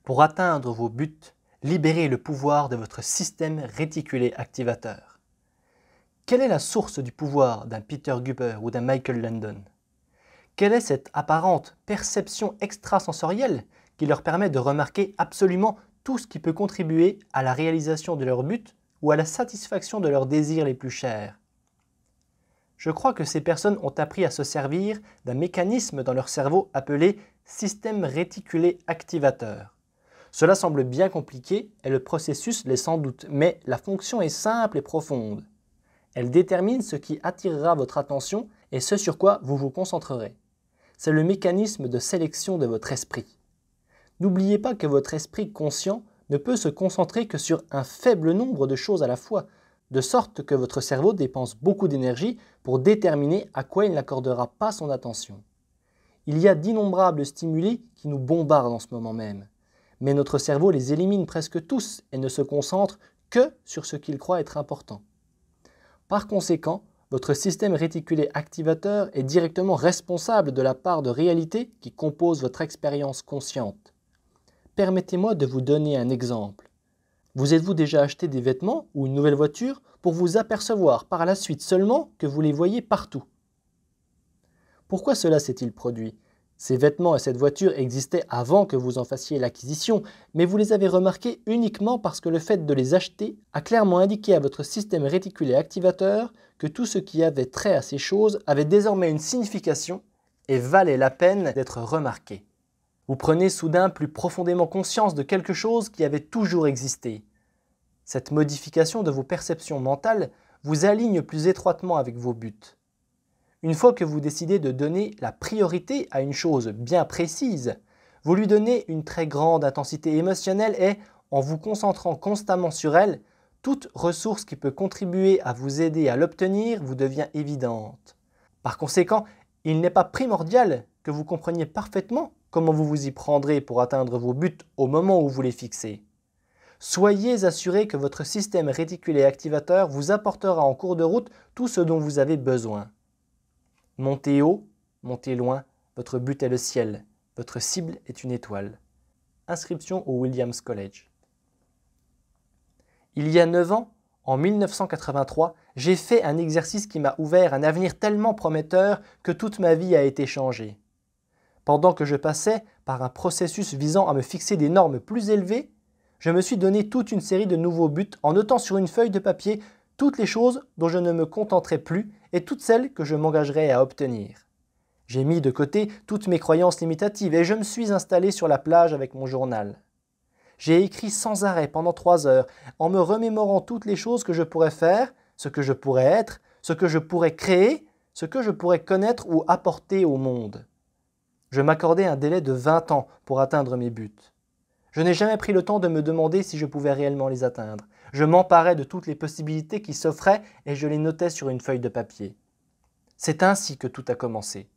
Pour atteindre vos buts, libérez le pouvoir de votre système réticulé activateur. Quelle est la source du pouvoir d'un Peter Guber ou d'un Michael Landon? Quelle est cette apparente perception extrasensorielle qui leur permet de remarquer absolument tout ce qui peut contribuer à la réalisation de leur but ou à la satisfaction de leurs désirs les plus chers? Je crois que ces personnes ont appris à se servir d'un mécanisme dans leur cerveau appelé système réticulé activateur. Cela semble bien compliqué et le processus l'est sans doute, mais la fonction est simple et profonde. Elle détermine ce qui attirera votre attention et ce sur quoi vous vous concentrerez. C'est le mécanisme de sélection de votre esprit. N'oubliez pas que votre esprit conscient ne peut se concentrer que sur un faible nombre de choses à la fois, de sorte que votre cerveau dépense beaucoup d'énergie pour déterminer à quoi il n'accordera pas son attention. Il y a d'innombrables stimuli qui nous bombardent en ce moment même, mais notre cerveau les élimine presque tous et ne se concentre que sur ce qu'il croit être important. Par conséquent, votre système réticulé activateur est directement responsable de la part de réalité qui compose votre expérience consciente. Permettez-moi de vous donner un exemple. Vous êtes-vous déjà acheté des vêtements ou une nouvelle voiture pour vous apercevoir par la suite seulement que vous les voyez partout? Pourquoi cela s'est-il produit? Ces vêtements et cette voiture existaient avant que vous en fassiez l'acquisition, mais vous les avez remarqués uniquement parce que le fait de les acheter a clairement indiqué à votre système réticulé activateur que tout ce qui avait trait à ces choses avait désormais une signification et valait la peine d'être remarqué. Vous prenez soudain plus profondément conscience de quelque chose qui avait toujours existé. Cette modification de vos perceptions mentales vous aligne plus étroitement avec vos buts. Une fois que vous décidez de donner la priorité à une chose bien précise, vous lui donnez une très grande intensité émotionnelle et, en vous concentrant constamment sur elle, toute ressource qui peut contribuer à vous aider à l'obtenir vous devient évidente. Par conséquent, il n'est pas primordial que vous compreniez parfaitement comment vous vous y prendrez pour atteindre vos buts au moment où vous les fixez. Soyez assuré que votre système réticulé activateur vous apportera en cours de route tout ce dont vous avez besoin. Montez haut, montez loin, votre but est le ciel, votre cible est une étoile. Inscription au Williams College. Il y a 9 ans, en 1983, j'ai fait un exercice qui m'a ouvert un avenir tellement prometteur que toute ma vie a été changée. Pendant que je passais par un processus visant à me fixer des normes plus élevées, je me suis donné toute une série de nouveaux buts en notant sur une feuille de papier toutes les choses dont je ne me contenterai plus et toutes celles que je m'engagerai à obtenir. J'ai mis de côté toutes mes croyances limitatives et je me suis installé sur la plage avec mon journal. J'ai écrit sans arrêt pendant 3 heures en me remémorant toutes les choses que je pourrais faire, ce que je pourrais être, ce que je pourrais créer, ce que je pourrais connaître ou apporter au monde. Je m'accordais un délai de 20 ans pour atteindre mes buts. Je n'ai jamais pris le temps de me demander si je pouvais réellement les atteindre. Je m'emparais de toutes les possibilités qui s'offraient et je les notais sur une feuille de papier. C'est ainsi que tout a commencé.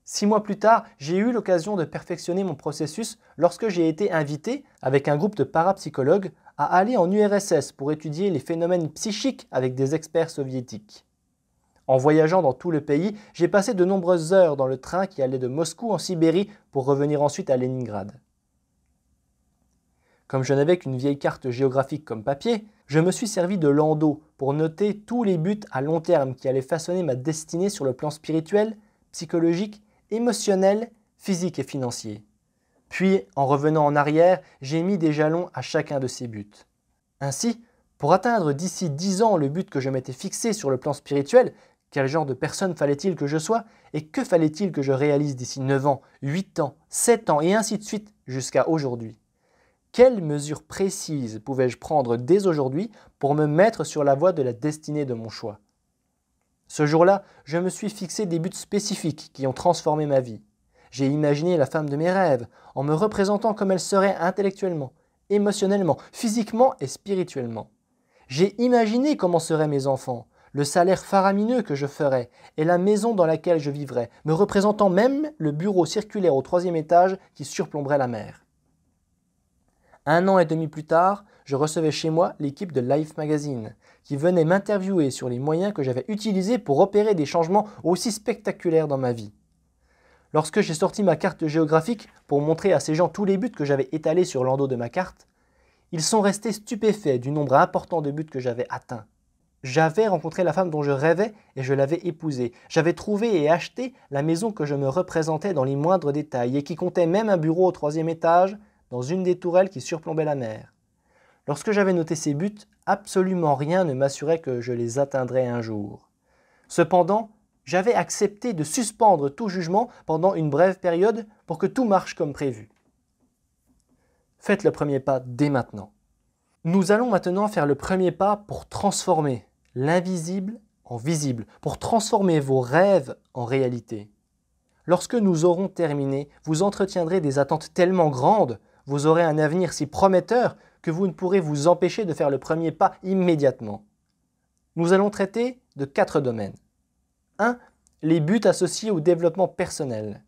6 mois plus tard, j'ai eu l'occasion de perfectionner mon processus lorsque j'ai été invité, avec un groupe de parapsychologues, à aller en URSS pour étudier les phénomènes psychiques avec des experts soviétiques. En voyageant dans tout le pays, j'ai passé de nombreuses heures dans le train qui allait de Moscou en Sibérie pour revenir ensuite à Leningrad. Comme je n'avais qu'une vieille carte géographique comme papier, je me suis servi de Lando pour noter tous les buts à long terme qui allaient façonner ma destinée sur le plan spirituel, psychologique, émotionnel, physique et financier. Puis, en revenant en arrière, j'ai mis des jalons à chacun de ces buts. Ainsi, pour atteindre d'ici 10 ans le but que je m'étais fixé sur le plan spirituel, quel genre de personne fallait-il que je sois et que fallait-il que je réalise d'ici 9 ans, 8 ans, 7 ans et ainsi de suite jusqu'à aujourd'hui? Quelles mesures précises pouvais-je prendre dès aujourd'hui pour me mettre sur la voie de la destinée de mon choix? Ce jour-là, je me suis fixé des buts spécifiques qui ont transformé ma vie. J'ai imaginé la femme de mes rêves en me représentant comme elle serait intellectuellement, émotionnellement, physiquement et spirituellement. J'ai imaginé comment seraient mes enfants, le salaire faramineux que je ferais et la maison dans laquelle je vivrais, me représentant même le bureau circulaire au 3e étage qui surplomberait la mer. 1 an et demi plus tard, je recevais chez moi l'équipe de Life Magazine qui venait m'interviewer sur les moyens que j'avais utilisés pour opérer des changements aussi spectaculaires dans ma vie. Lorsque j'ai sorti ma carte géographique pour montrer à ces gens tous les buts que j'avais étalés sur l'endos de ma carte, ils sont restés stupéfaits du nombre important de buts que j'avais atteints. J'avais rencontré la femme dont je rêvais et je l'avais épousée. J'avais trouvé et acheté la maison que je me représentais dans les moindres détails et qui comptait même un bureau au 3e étage dans une des tourelles qui surplombait la mer. Lorsque j'avais noté ces buts, absolument rien ne m'assurait que je les atteindrais un jour. Cependant, j'avais accepté de suspendre tout jugement pendant une brève période pour que tout marche comme prévu. Faites le premier pas dès maintenant. Nous allons maintenant faire le premier pas pour transformer l'invisible en visible, pour transformer vos rêves en réalité. Lorsque nous aurons terminé, vous entretiendrez des attentes tellement grandes, vous aurez un avenir si prometteur que vous ne pourrez vous empêcher de faire le premier pas immédiatement. Nous allons traiter de 4 domaines. 1. Les buts associés au développement personnel.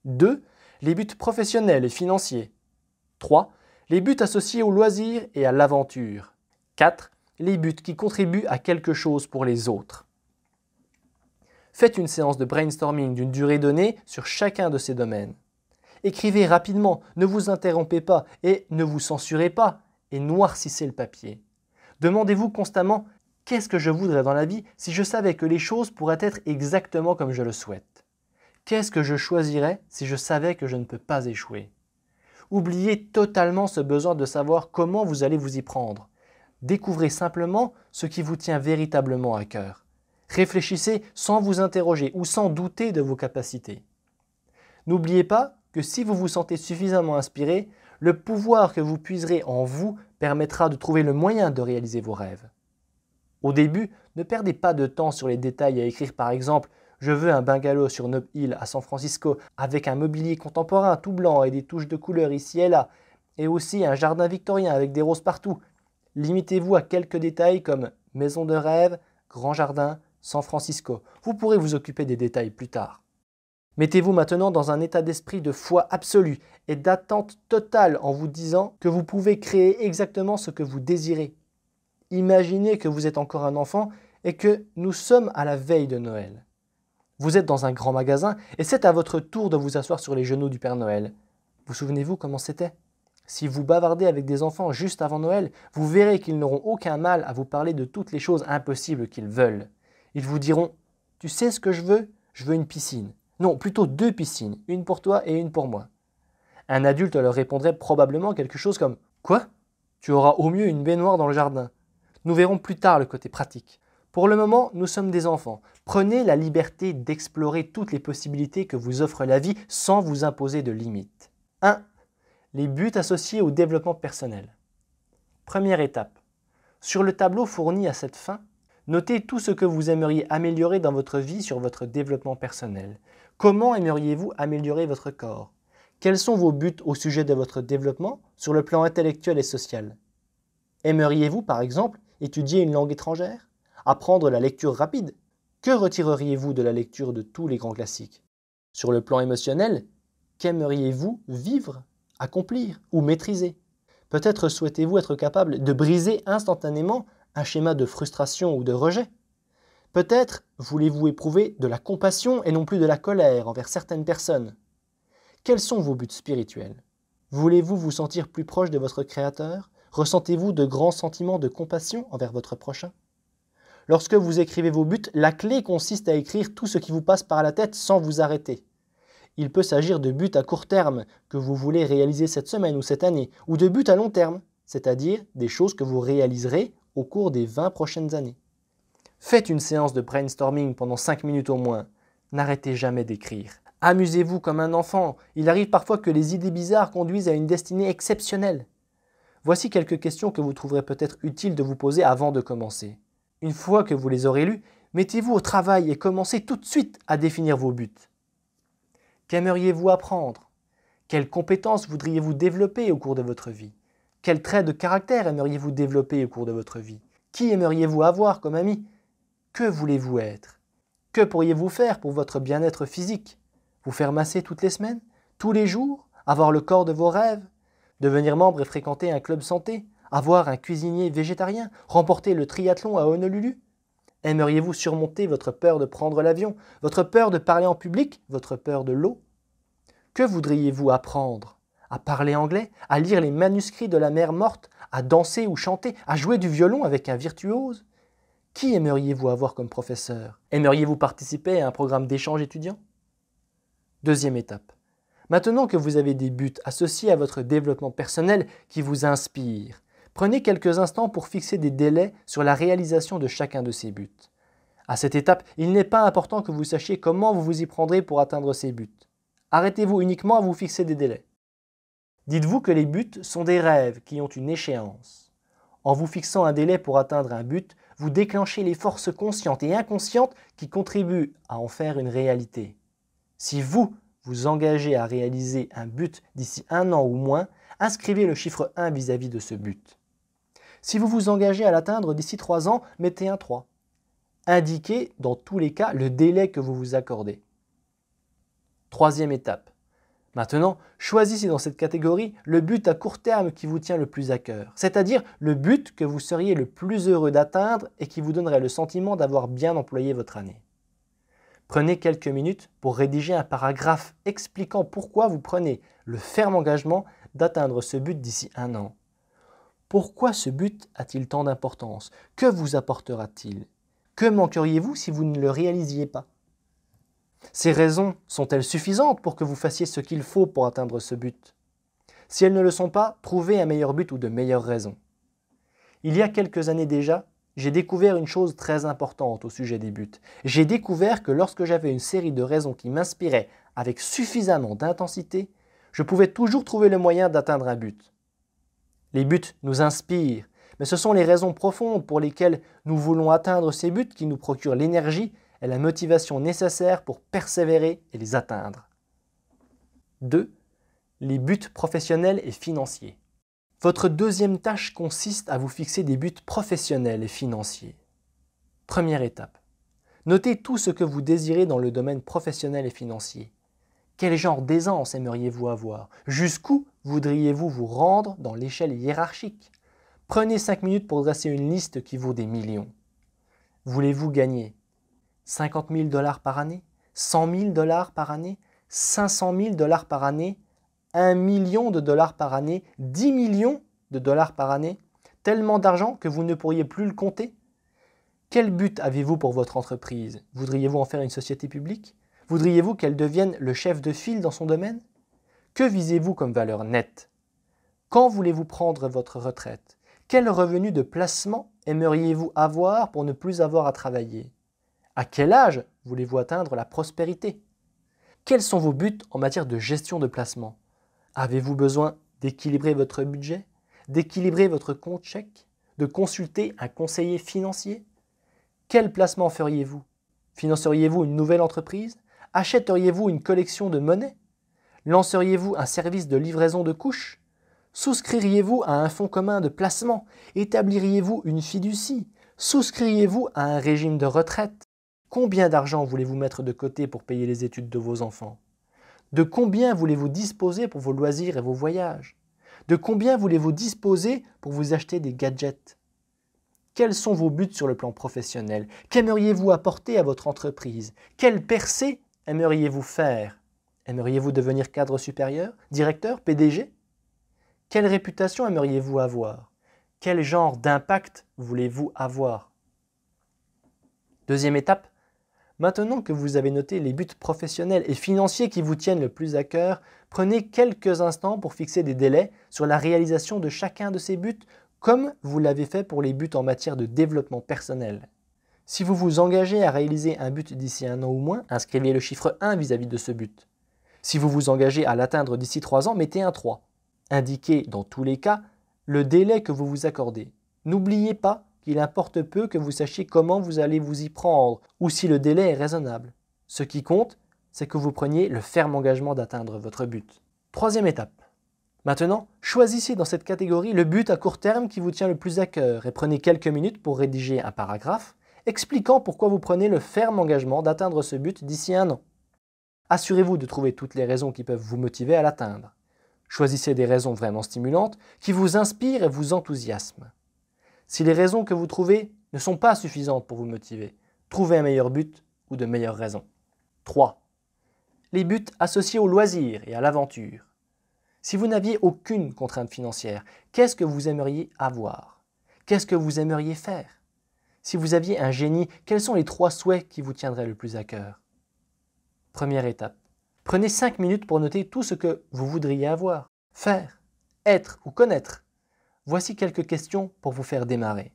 2. Les buts professionnels et financiers. 3. Les buts associés au loisir et à l'aventure. 4. Les buts qui contribuent à quelque chose pour les autres. Faites une séance de brainstorming d'une durée donnée sur chacun de ces domaines. Écrivez rapidement, ne vous interrompez pas et ne vous censurez pas et noircissez le papier. Demandez-vous constamment « Qu'est-ce que je voudrais dans la vie si je savais que les choses pourraient être exactement comme je le souhaite? Qu'est-ce que je choisirais si je savais que je ne peux pas échouer ?» Oubliez totalement ce besoin de savoir comment vous allez vous y prendre. Découvrez simplement ce qui vous tient véritablement à cœur. Réfléchissez sans vous interroger ou sans douter de vos capacités. N'oubliez pas que si vous vous sentez suffisamment inspiré, le pouvoir que vous puiserez en vous permettra de trouver le moyen de réaliser vos rêves. Au début, ne perdez pas de temps sur les détails à écrire par exemple « Je veux un bungalow sur Nob Hill à San Francisco avec un mobilier contemporain tout blanc et des touches de couleur ici et là, et aussi un jardin victorien avec des roses partout ». Limitez-vous à quelques détails comme « maison de rêve, grand jardin, San Francisco ». Vous pourrez vous occuper des détails plus tard. Mettez-vous maintenant dans un état d'esprit de foi absolue et d'attente totale en vous disant que vous pouvez créer exactement ce que vous désirez. Imaginez que vous êtes encore un enfant et que nous sommes à la veille de Noël. Vous êtes dans un grand magasin et c'est à votre tour de vous asseoir sur les genoux du Père Noël. Vous souvenez-vous comment c'était? Si vous bavardez avec des enfants juste avant Noël, vous verrez qu'ils n'auront aucun mal à vous parler de toutes les choses impossibles qu'ils veulent. Ils vous diront « Tu sais ce que je veux? Je veux une piscine. Non, plutôt 2 piscines, une pour toi et une pour moi. » Un adulte leur répondrait probablement quelque chose comme « Quoi? Tu auras au mieux une baignoire dans le jardin. » Nous verrons plus tard le côté pratique. Pour le moment, nous sommes des enfants. Prenez la liberté d'explorer toutes les possibilités que vous offre la vie sans vous imposer de limites. 1. Les buts associés au développement personnel. Première étape. Sur le tableau fourni à cette fin, notez tout ce que vous aimeriez améliorer dans votre vie sur votre développement personnel. Comment aimeriez-vous améliorer votre corps? Quels sont vos buts au sujet de votre développement sur le plan intellectuel et social? Aimeriez-vous, par exemple, étudier une langue étrangère? Apprendre la lecture rapide? Que retireriez-vous de la lecture de tous les grands classiques? Sur le plan émotionnel, qu'aimeriez-vous vivre, accomplir ou maîtriser? Peut-être souhaitez-vous être capable de briser instantanément un schéma de frustration ou de rejet? Peut-être voulez-vous éprouver de la compassion et non plus de la colère envers certaines personnes? Quels sont vos buts spirituels? Voulez-vous vous sentir plus proche de votre Créateur? Ressentez-vous de grands sentiments de compassion envers votre prochain? Lorsque vous écrivez vos buts, la clé consiste à écrire tout ce qui vous passe par la tête sans vous arrêter. Il peut s'agir de buts à court terme que vous voulez réaliser cette semaine ou cette année, ou de buts à long terme, c'est-à-dire des choses que vous réaliserez au cours des 20 prochaines années. Faites une séance de brainstorming pendant 5 minutes au moins. N'arrêtez jamais d'écrire. Amusez-vous comme un enfant. Il arrive parfois que les idées bizarres conduisent à une destinée exceptionnelle. Voici quelques questions que vous trouverez peut-être utiles de vous poser avant de commencer. Une fois que vous les aurez lues, mettez-vous au travail et commencez tout de suite à définir vos buts. Qu'aimeriez-vous apprendre? Quelles compétences voudriez-vous développer au cours de votre vie? Quels traits de caractère aimeriez-vous développer au cours de votre vie? Qui aimeriez-vous avoir comme ami? Que voulez-vous être? Que pourriez-vous faire pour votre bien-être physique? Vous faire masser toutes les semaines? Tous les jours? Avoir le corps de vos rêves? Devenir membre et fréquenter un club santé? Avoir un cuisinier végétarien? Remporter le triathlon à Honolulu? Aimeriez-vous surmonter votre peur de prendre l'avion? Votre peur de parler en public? Votre peur de l'eau? Que voudriez-vous apprendre? À parler anglais? À lire les manuscrits de la mer morte? À danser ou chanter? À jouer du violon avec un virtuose? Qui aimeriez-vous avoir comme professeur? Aimeriez-vous participer à un programme d'échange étudiant? Deuxième étape. Maintenant que vous avez des buts associés à votre développement personnel qui vous inspirent, prenez quelques instants pour fixer des délais sur la réalisation de chacun de ces buts. À cette étape, il n'est pas important que vous sachiez comment vous vous y prendrez pour atteindre ces buts. Arrêtez-vous uniquement à vous fixer des délais. Dites-vous que les buts sont des rêves qui ont une échéance. En vous fixant un délai pour atteindre un but, vous déclenchez les forces conscientes et inconscientes qui contribuent à en faire une réalité. Si vous vous engagez à réaliser un but d'ici 1 an ou moins, inscrivez le chiffre 1 vis-à-vis de ce but. Si vous vous engagez à l'atteindre d'ici 3 ans, mettez un 3. Indiquez dans tous les cas le délai que vous vous accordez. Troisième étape. Maintenant, choisissez dans cette catégorie le but à court terme qui vous tient le plus à cœur, c'est-à-dire le but que vous seriez le plus heureux d'atteindre et qui vous donnerait le sentiment d'avoir bien employé votre année. Prenez quelques minutes pour rédiger un paragraphe expliquant pourquoi vous prenez le ferme engagement d'atteindre ce but d'ici 1 an. Pourquoi ce but a-t-il tant d'importance? Que vous apportera-t-il? Que manqueriez-vous si vous ne le réalisiez pas? Ces raisons sont-elles suffisantes pour que vous fassiez ce qu'il faut pour atteindre ce but? Si elles ne le sont pas, trouvez un meilleur but ou de meilleures raisons. Il y a quelques années déjà, j'ai découvert une chose très importante au sujet des buts. J'ai découvert que lorsque j'avais une série de raisons qui m'inspiraient avec suffisamment d'intensité, je pouvais toujours trouver le moyen d'atteindre un but. Les buts nous inspirent, mais ce sont les raisons profondes pour lesquelles nous voulons atteindre ces buts qui nous procurent l'énergie et la motivation nécessaires pour persévérer et les atteindre. 2. Les buts professionnels et financiers. Votre deuxième tâche consiste à vous fixer des buts professionnels et financiers. Première étape. Notez tout ce que vous désirez dans le domaine professionnel et financier. Quel genre d'aisance aimeriez-vous avoir? Jusqu'où voudriez-vous vous rendre dans l'échelle hiérarchique? Prenez 5 minutes pour dresser une liste qui vaut des millions. Voulez-vous gagner 50 000 $ par année? 100 000 $ par année? 500 000 $ par année? 1 million de dollars par année, 10 millions de dollars par année, tellement d'argent que vous ne pourriez plus le compter? Quel but avez-vous pour votre entreprise? Voudriez-vous en faire une société publique? Voudriez-vous qu'elle devienne le chef de file dans son domaine? Que visez-vous comme valeur nette? Quand voulez-vous prendre votre retraite? Quel revenu de placement aimeriez-vous avoir pour ne plus avoir à travailler? À quel âge voulez-vous atteindre la prospérité? Quels sont vos buts en matière de gestion de placement? Avez-vous besoin d'équilibrer votre budget, d'équilibrer votre compte chèque, de consulter un conseiller financier? Quel placement feriez-vous? Financeriez-vous une nouvelle entreprise? Achèteriez-vous une collection de monnaies? Lanceriez-vous un service de livraison de couches? Souscririez-vous à un fonds commun de placement? Établiriez-vous une fiducie? Souscririez-vous à un régime de retraite? Combien d'argent voulez-vous mettre de côté pour payer les études de vos enfants? De combien voulez-vous disposer pour vos loisirs et vos voyages? De combien voulez-vous disposer pour vous acheter des gadgets? Quels sont vos buts sur le plan professionnel? Qu'aimeriez-vous apporter à votre entreprise? Quelle percée aimeriez-vous faire? Aimeriez-vous devenir cadre supérieur, directeur, PDG? Quelle réputation aimeriez-vous avoir? Quel genre d'impact voulez-vous avoir? Deuxième étape. Maintenant que vous avez noté les buts professionnels et financiers qui vous tiennent le plus à cœur, prenez quelques instants pour fixer des délais sur la réalisation de chacun de ces buts, comme vous l'avez fait pour les buts en matière de développement personnel. Si vous vous engagez à réaliser un but d'ici 1 an ou moins, inscrivez le chiffre 1 vis-à-vis de ce but. Si vous vous engagez à l'atteindre d'ici 3 ans, mettez un 3. Indiquez dans tous les cas le délai que vous vous accordez. N'oubliez pas qu'il importe peu que vous sachiez comment vous allez vous y prendre ou si le délai est raisonnable. Ce qui compte, c'est que vous preniez le ferme engagement d'atteindre votre but. Troisième étape. Maintenant, choisissez dans cette catégorie le but à court terme qui vous tient le plus à cœur et prenez quelques minutes pour rédiger un paragraphe expliquant pourquoi vous prenez le ferme engagement d'atteindre ce but d'ici 1 an. Assurez-vous de trouver toutes les raisons qui peuvent vous motiver à l'atteindre. Choisissez des raisons vraiment stimulantes qui vous inspirent et vous enthousiasment. Si les raisons que vous trouvez ne sont pas suffisantes pour vous motiver, trouvez un meilleur but ou de meilleures raisons. 3. Les buts associés au loisir et à l'aventure. Si vous n'aviez aucune contrainte financière, qu'est-ce que vous aimeriez avoir? Qu'est-ce que vous aimeriez faire? Si vous aviez un génie, quels sont les 3 souhaits qui vous tiendraient le plus à cœur? Première étape. Prenez 5 minutes pour noter tout ce que vous voudriez avoir, faire, être ou connaître. Voici quelques questions pour vous faire démarrer.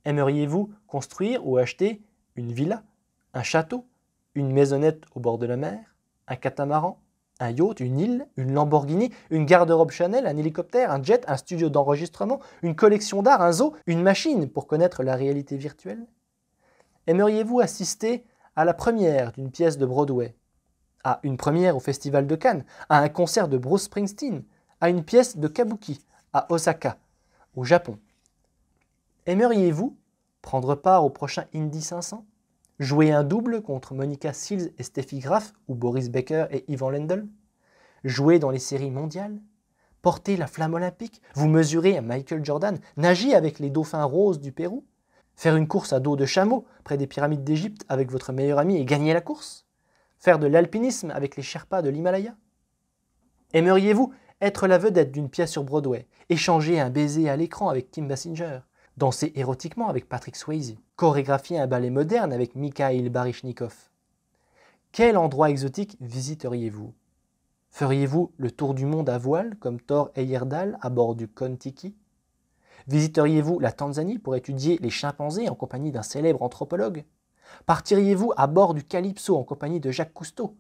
Aimeriez-vous construire ou acheter une villa, un château, une maisonnette au bord de la mer, un catamaran, un yacht, une île, une Lamborghini, une garde-robe Chanel, un hélicoptère, un jet, un studio d'enregistrement, une collection d'art, un zoo, une machine pour connaître la réalité virtuelle? Aimeriez-vous assister à la première d'une pièce de Broadway, à une première au Festival de Cannes, à un concert de Bruce Springsteen, à une pièce de Kabuki, à Osaka, au Japon? Aimeriez-vous prendre part au prochain Indy 500? Jouer un double contre Monica Seles et Steffi Graf ou Boris Becker et Ivan Lendl? Jouer dans les séries mondiales? Porter la flamme olympique? Vous mesurer à Michael Jordan? Nager avec les dauphins roses du Pérou? Faire une course à dos de chameau près des pyramides d'Égypte avec votre meilleur ami et gagner la course? Faire de l'alpinisme avec les Sherpas de l'Himalaya? Aimeriez-vous être la vedette d'une pièce sur Broadway? Échanger un baiser à l'écran avec Kim Basinger? Danser érotiquement avec Patrick Swayze? Chorégraphier un ballet moderne avec Mikhail Baryshnikov? Quel endroit exotique visiteriez-vous? Feriez-vous le tour du monde à voile comme Thor Heyerdahl à bord du Kon-Tiki? Visiteriez-vous la Tanzanie pour étudier les chimpanzés en compagnie d'un célèbre anthropologue? Partiriez-vous à bord du Calypso en compagnie de Jacques Cousteau?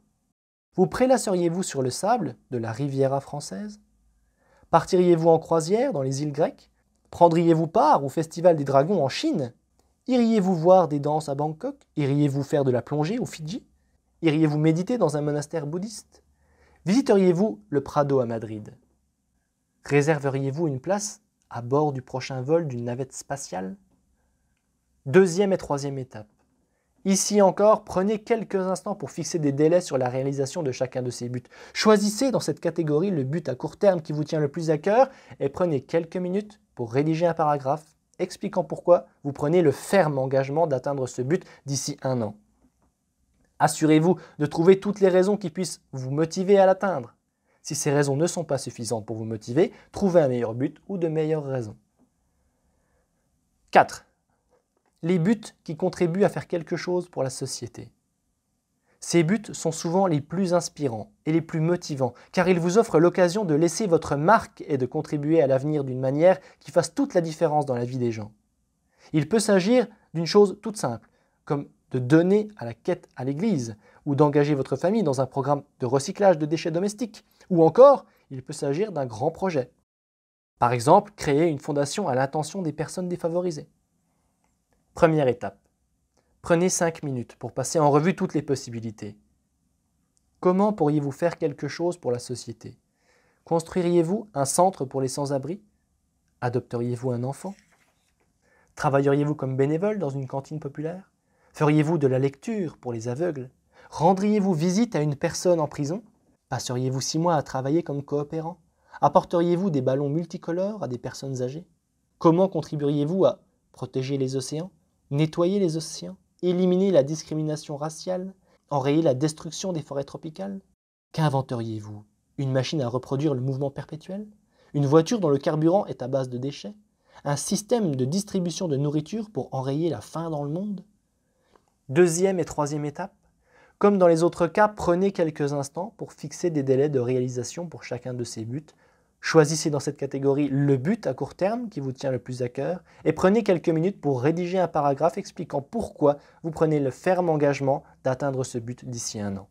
Vous prélasseriez-vous sur le sable de la Riviera française? Partiriez-vous en croisière dans les îles grecques? Prendriez-vous part au Festival des Dragons en Chine? Iriez-vous voir des danses à Bangkok? Iriez-vous faire de la plongée aux Fidji? Iriez-vous méditer dans un monastère bouddhiste? Visiteriez-vous le Prado à Madrid? Réserveriez-vous une place à bord du prochain vol d'une navette spatiale? Deuxième et troisième étape. Ici encore, prenez quelques instants pour fixer des délais sur la réalisation de chacun de ces buts. Choisissez dans cette catégorie le but à court terme qui vous tient le plus à cœur et prenez quelques minutes pour rédiger un paragraphe expliquant pourquoi vous prenez le ferme engagement d'atteindre ce but d'ici 1 an. Assurez-vous de trouver toutes les raisons qui puissent vous motiver à l'atteindre. Si ces raisons ne sont pas suffisantes pour vous motiver, trouvez un meilleur but ou de meilleures raisons. 4. Les buts qui contribuent à faire quelque chose pour la société. Ces buts sont souvent les plus inspirants et les plus motivants, car ils vous offrent l'occasion de laisser votre marque et de contribuer à l'avenir d'une manière qui fasse toute la différence dans la vie des gens. Il peut s'agir d'une chose toute simple, comme de donner à la quête à l'église, ou d'engager votre famille dans un programme de recyclage de déchets domestiques, ou encore, il peut s'agir d'un grand projet. Par exemple, créer une fondation à l'intention des personnes défavorisées. Première étape. Prenez 5 minutes pour passer en revue toutes les possibilités. Comment pourriez-vous faire quelque chose pour la société? Construiriez-vous un centre pour les sans-abri? Adopteriez-vous un enfant? Travailleriez-vous comme bénévole dans une cantine populaire? Feriez-vous de la lecture pour les aveugles? Rendriez-vous visite à une personne en prison? Passeriez-vous 6 mois à travailler comme coopérant? Apporteriez-vous des ballons multicolores à des personnes âgées? Comment contribueriez-vous à protéger les océans? Nettoyer les océans? Éliminer la discrimination raciale? Enrayer la destruction des forêts tropicales? Qu'inventeriez-vous? Une machine à reproduire le mouvement perpétuel? Une voiture dont le carburant est à base de déchets? Un système de distribution de nourriture pour enrayer la faim dans le monde? Deuxième et troisième étape. Comme dans les autres cas, prenez quelques instants pour fixer des délais de réalisation pour chacun de ces buts. Choisissez dans cette catégorie le but à court terme qui vous tient le plus à cœur et prenez quelques minutes pour rédiger un paragraphe expliquant pourquoi vous prenez le ferme engagement d'atteindre ce but d'ici 1 an.